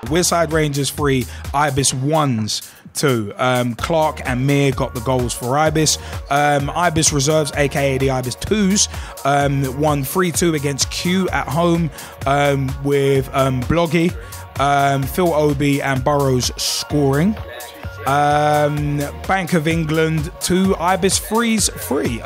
Wearside Rangers 3, Ibis 1s 2. Clark and Mir got the goals for Ibis. Ibis Reserves, aka the Ibis 2s, won 3-2 against Q at home with Bloggy, Phil Obi and Burrows scoring. Bank of England 2, Ibis 3s 3.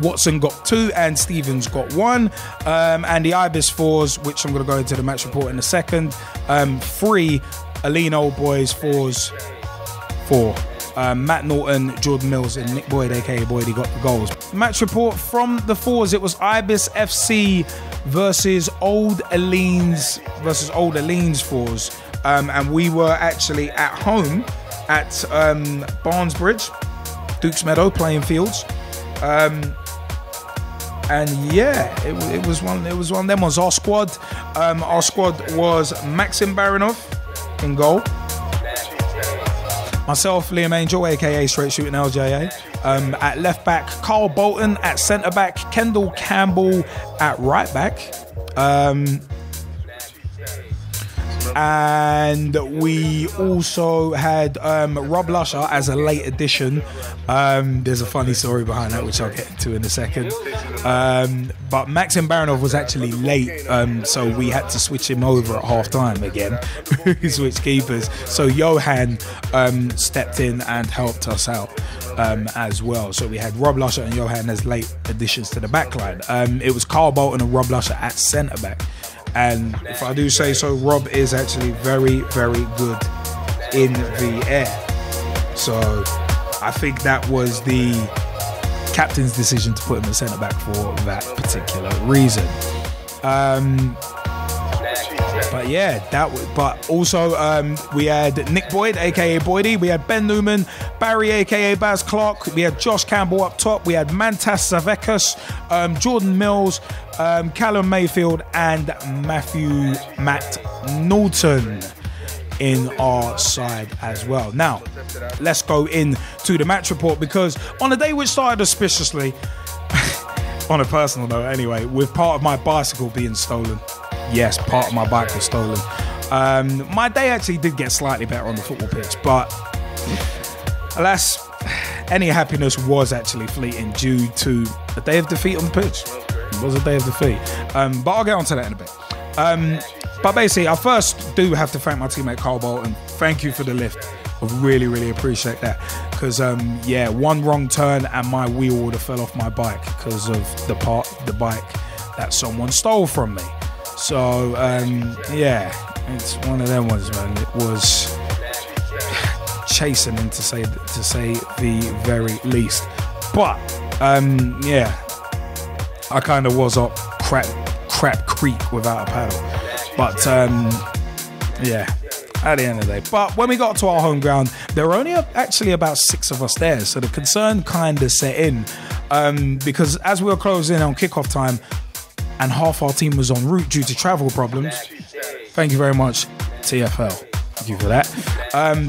Watson got 2 and Stevens got 1. And the Ibis 4s, which I'm going to go into the match report in a second, 3 Aline Old Boys 4s 4. Matt Norton, Jordan Mills and Nick Boyd aka Boydie got the goals. Match report from the 4s, it was Ibis FC versus Old Aline's 4s. And we were actually at home at Barnesbridge, Dukes Meadow playing fields. And yeah, it was one of them ones. Our squad was Maxim Baranov in goal. Myself, Liam Angel, aka Straight Shootin LJA, at left back. Carl Bolton at centre back. Kendall Campbell at right back. And we also had Rob Lusher as a late addition. There's a funny story behind that, which I'll get into in a second. But Maxim Baranov was actually late, so we had to switch him over at half time again. Switch keepers. So Johan stepped in and helped us out as well. So we had Rob Lusher and Johan as late additions to the back line. It was Carl Bolton and Rob Lusher at centre back. And if I do say so, Rob is actually very, very good in the air. So I think that was the captain's decision to put him at centre back for that particular reason. But yeah, but also we had Nick Boyd, aka Boydie. We had Ben Newman, Barry, aka Baz Clark. We had Josh Campbell up top. We had Mantas Zavekas, Jordan Mills, Callum Mayfield, and Matt Norton in our side as well. Now, let's go into the match report, because on a day which started auspiciously, on a personal note anyway, with part of my bicycle being stolen. Yes, part of my bike was stolen. My day actually did get slightly better on the football pitch, but alas, any happiness was actually fleeting due to a day of defeat on the pitch. It was a day of defeat. But I'll get onto that in a bit. But basically, I first do have to thank my teammate Carl Bolton. Thank you for the lift. I really, really appreciate that. Because, yeah, one wrong turn and my wheel would have fell off my bike because of the bike that someone stole from me. So, yeah, it's one of them ones, man. It was chastening to say the very least. But, yeah, I kind of was up crap creek without a paddle. But, yeah, at the end of the day. But when we got to our home ground, there were only actually about 6 of us there. So the concern kind of set in, because as we were closing on kickoff time, and half our team was en route due to travel problems. Thank you very much, TFL. Thank you for that.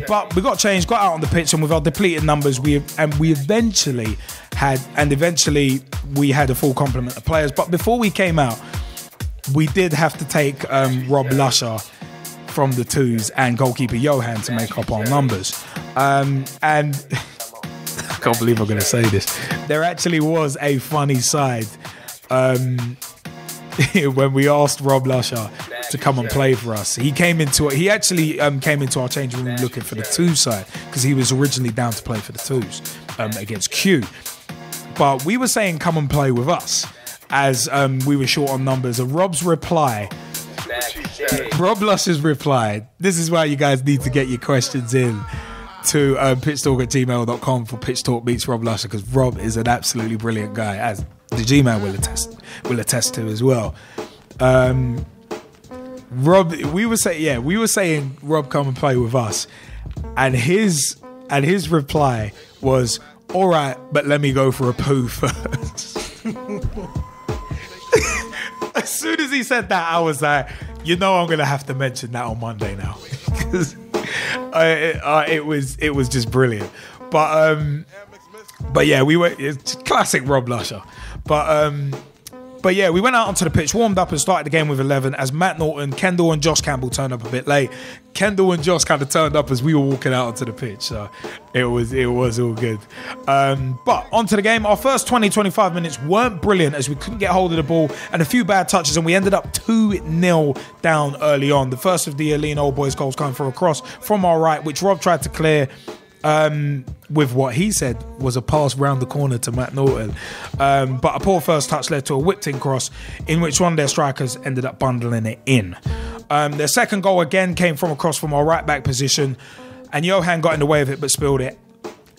But we got changed, got out on the pitch, and with our depleted numbers, we eventually had a full complement of players. But before we came out, we did have to take Rob Lusher from the 2s and goalkeeper Johan to make up our numbers. And I can't believe I'm going to say this. There actually was a funny side when we asked Rob Lusher to come and play for us. He actually came into our changing room looking for the 2 side, because he was originally down to play for the 2s against Q. But we were saying come and play with us, as we were short on numbers. And Rob Lusher's reply, this is why you guys need to get your questions in to pitchtalk@gmail.com for Pitch Talk Beats Rob Lusher, because Rob is an absolutely brilliant guy, as the G-Man will attest to as well. Rob, we were saying Rob, come and play with us, and his reply was, all right, but let me go for a poo first. As soon as he said that, I was like, I'm gonna have to mention that on Monday now, because it was just brilliant. But yeah, it's classic Rob Lusher. But But yeah, we went out onto the pitch, warmed up and started the game with 11 as Matt Norton, Kendall and Josh Campbell turned up a bit late. Kendall and Josh kind of turned up as we were walking out onto the pitch. So it was all good. But onto the game. Our first 20-25 minutes weren't brilliant as we couldn't get hold of the ball and a few bad touches, and we ended up 2-0 down early on. The first of the Lean Old Boys goals coming for a cross from our right, which Rob tried to clear with what he said was a pass round the corner to Matt Norton. But a poor first touch led to a whipped-in cross in which one of their strikers ended up bundling it in. Their second goal again came from a cross from our right-back position, and Johan got in the way of it but spilled it,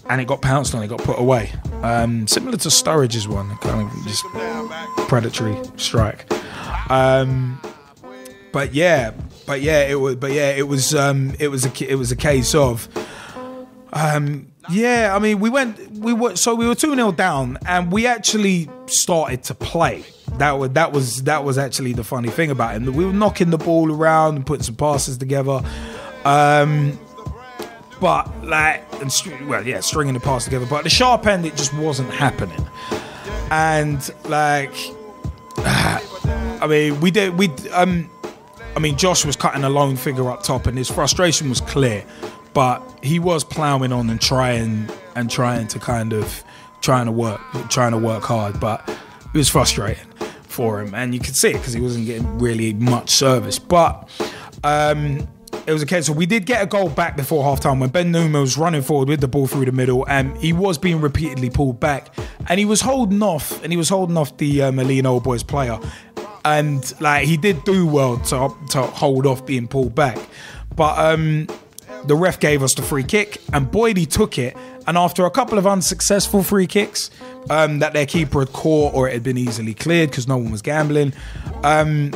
and it got pounced on, it got put away. Similar to Sturridge's one, kind of just predatory strike. But it was a case of. I mean, we were 2-0 down, and we actually started to play. That was actually the funny thing about it. We were knocking the ball around and putting some passes together, stringing the pass together. But the sharp end, it just wasn't happening. And Josh was cutting a lone figure up top, and his frustration was clear. But he was ploughing on and trying to work hard, but it was frustrating for him, and you could see it because he wasn't getting really much service. But it was a case of we did get a goal back before half-time when Ben Newman was running forward with the ball through the middle, and he was being repeatedly pulled back, and he was holding off the Lean Old Boys player, and he did do well to hold off being pulled back, but the ref gave us the free kick, and Boydie took it, and after a couple of unsuccessful free kicks that their keeper had caught or it had been easily cleared because no one was gambling, one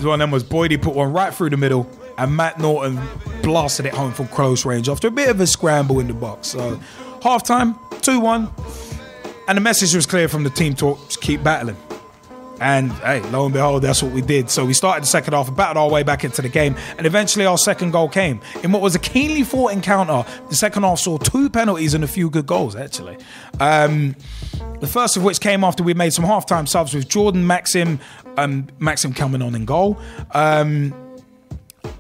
of them was Boydie put one right through the middle, and Matt Norton blasted it home from close range after a bit of a scramble in the box. So half-time, 2-1, and the message was clear from the team talk: just keep battling. And hey, lo and behold, that's what we did. So we started the second half and battled our way back into the game, and eventually our second goal came in what was a keenly fought encounter. The second half saw 2 penalties and a few good goals, actually. The first of which came after we made some halftime subs with Jordan, Maxim coming on in goal, and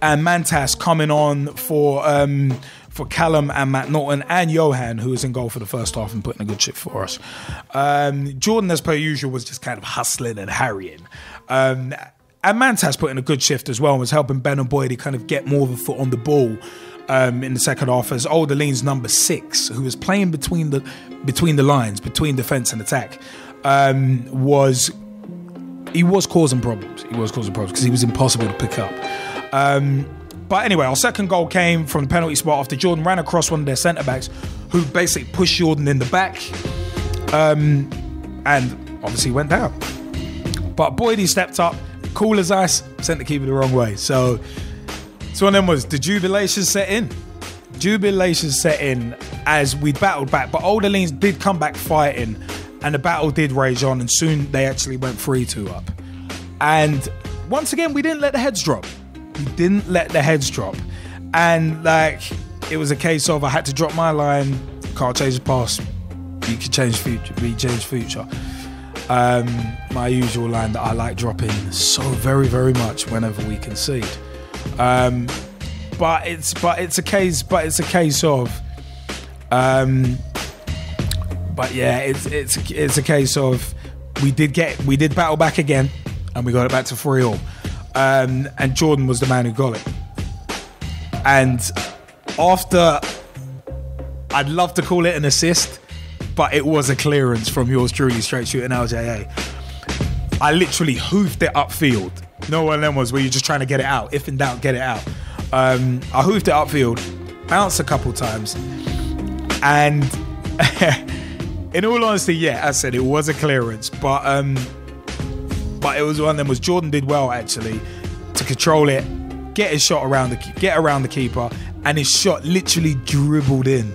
Mantas coming on for Callum and Matt Norton, and Johan, who was in goal for the first half and putting a good shift for us. Jordan, as per usual, was just kind of hustling and harrying. And Mantas put in a good shift as well and was helping Ben and Boydie kind of get more of a foot on the ball in the second half, as Older Lean's number 6, who was playing between the lines, between defence and attack, was causing problems. He was causing problems because he was impossible to pick up. But anyway, our second goal came from the penalty spot after Jordan ran across one of their centre-backs, who basically pushed Jordan in the back, and obviously went down. But Boydie stepped up, cool as ice, sent the keeper the wrong way. So one of them was the jubilation set in. Jubilation set in as we battled back, but Older Leans did come back fighting, and the battle did rage on, and soon they actually went 3-2 up. And once again, we didn't let the heads drop. And it was a case of I had to drop my line, can't change the past, you can change future, we change future. My usual line that I like dropping so very, very much whenever we concede. But it's a case of it's a case of we did battle back again, and we got it back to 3-3. And Jordan was the man who got it. And after, I'd love to call it an assist, but it was a clearance from yours truly, Straight Shootin LJA. I literally hoofed it upfield. No one of them was where you're just trying to get it out. If in doubt, get it out. I hoofed it upfield, bounced a couple times, and in all honesty, yeah, as I said, it was a clearance, but it was one of them was Jordan did well actually to control it, get his shot around the keeper, and his shot literally dribbled in.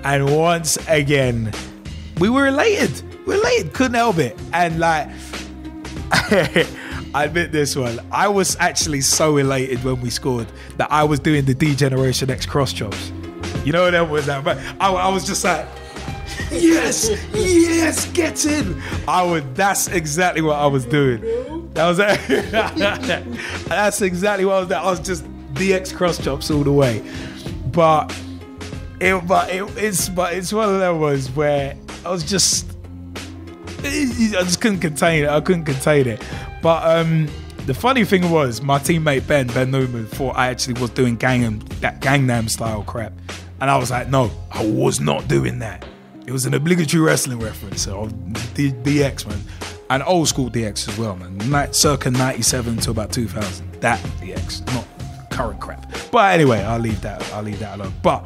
And once again, we were elated, couldn't help it. And I admit this one, I was actually so elated when we scored that I was doing the D-Generation X cross chops. You know what that was? But I was just like, yes, get in. That's exactly what I was doing. That's exactly what I was doing. I was just DX cross chops all the way. But it's one of them ones where I just couldn't contain it. But the funny thing was, my teammate Ben Newman thought I actually was doing Gangnam style crap, and I was like, no, I was not doing that. It was an obligatory wrestling reference, so DX, man, and old school DX as well, man. Circa 97 to about 2000. That DX, not current crap. But anyway, I'll leave that alone. But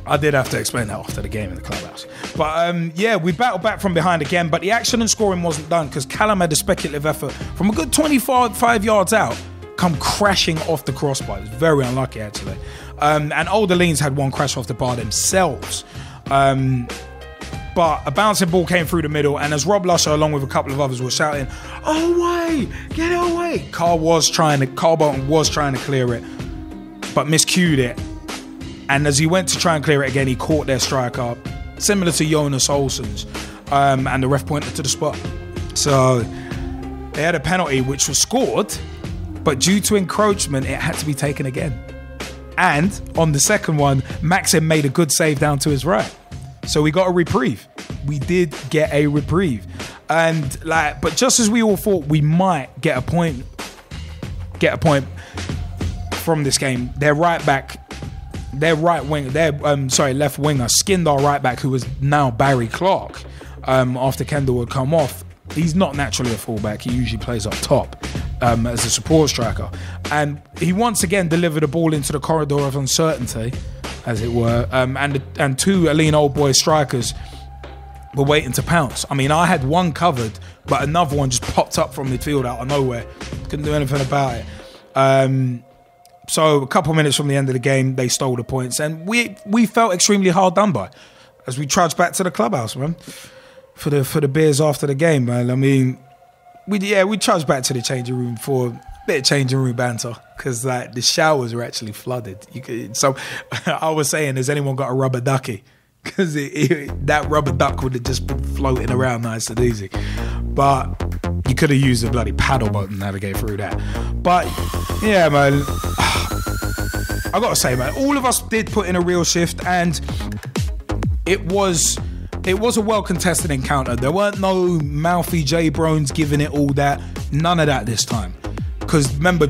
I did have to explain that after the game in the clubhouse. But we battled back from behind again, but the action and scoring wasn't done because Callum had a speculative effort from a good 25 yards out come crashing off the crossbar. It was very unlucky, actually. And Old Orleans had one crash off the bar themselves. But a bouncing ball came through the middle, and as Rob Lusher, along with a couple of others, were shouting, "Away! Get it away!" Carl Bolton was trying to clear it, but miscued it. And as he went to try and clear it again, he caught their striker, similar to Jonas Olsen's, and the ref pointed to the spot. So they had a penalty which was scored, but due to encroachment, it had to be taken again. And on the second one, Maxim made a good save down to his right. So we got a reprieve. We did get a reprieve. And but just as we all thought we might get a point from this game, their left winger skinned our right back, who was now Barry Clark, after Kendall had come off. He's not naturally a fullback. He usually plays up top as a support striker. And he once again delivered a ball into the corridor of uncertainty, as it were. And two Aline Old Boy strikers were waiting to pounce. I mean, I had one covered, but another one just popped up from midfield out of nowhere. Couldn't do anything about it. So a couple of minutes from the end of the game, they stole the points. And we felt extremely hard done by as we trudged back to the clubhouse, man. For the beers after the game, man. I mean, we trudged back to the changing room for a bit of changing room banter because the showers were actually flooded. So I was saying, has anyone got a rubber ducky? Because that rubber duck would have just been floating around nice and easy. But you could have used a bloody paddle boat to navigate through that. But yeah, man, I gotta say, man, all of us did put in a real shift, and it was a well-contested encounter. There weren't no mouthy J-Brones giving it all that. None of that this time. Because remember,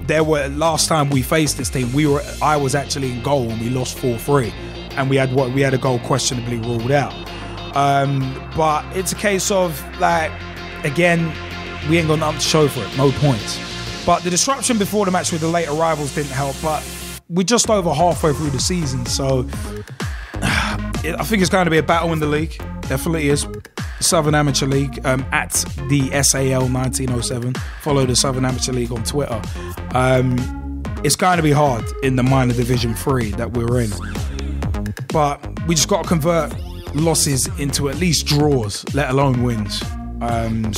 last time we faced this team, I was actually in goal and we lost 4-3. And we had a goal questionably ruled out. But it's a case of, again, we ain't got nothing to show for it. No points. But the disruption before the match with the late arrivals didn't help. But we're just over halfway through the season, so I think it's going to be a battle in the league. Definitely is. Southern Amateur League at the SAL 1907. Follow the Southern Amateur League on Twitter. It's going to be hard in the minor Division 3 that we're in. But we just got to convert losses into at least draws, let alone wins. Can't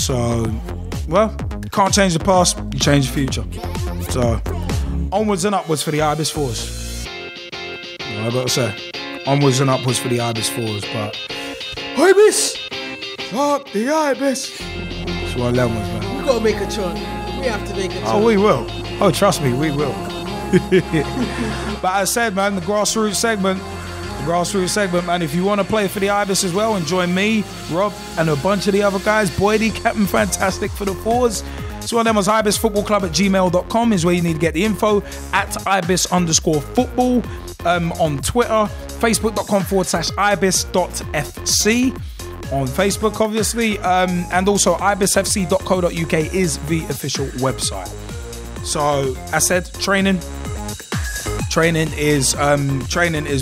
change the past, you change the future. So, onwards and upwards for the Ibis Fours. I got to say, onwards and upwards for the Ibis Fours. But Ibis, up the Ibis. It's one of them ones, man. We gotta make a chant. We have to make a chant. Oh, we will. Oh, trust me, we will. But as I said, man, the grassroots segment, man. If you want to play for the Ibis as well and join me, Rob, and a bunch of the other guys, Boydie, Captain Fantastic for the Fours. So one of them was ibisfootballclub@gmail.com is where you need to get the info. At ibis_football on Twitter. Facebook.com/ibis.fc on Facebook, obviously. And also ibisfc.co.uk is the official website. So I said training is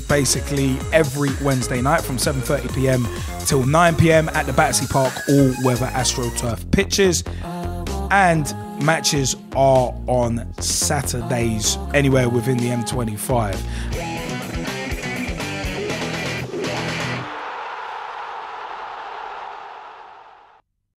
basically every Wednesday night from 7:30 p.m. till 9 p.m. at the Battersea Park all-weather AstroTurf pitches, and matches are on Saturdays anywhere within the M25.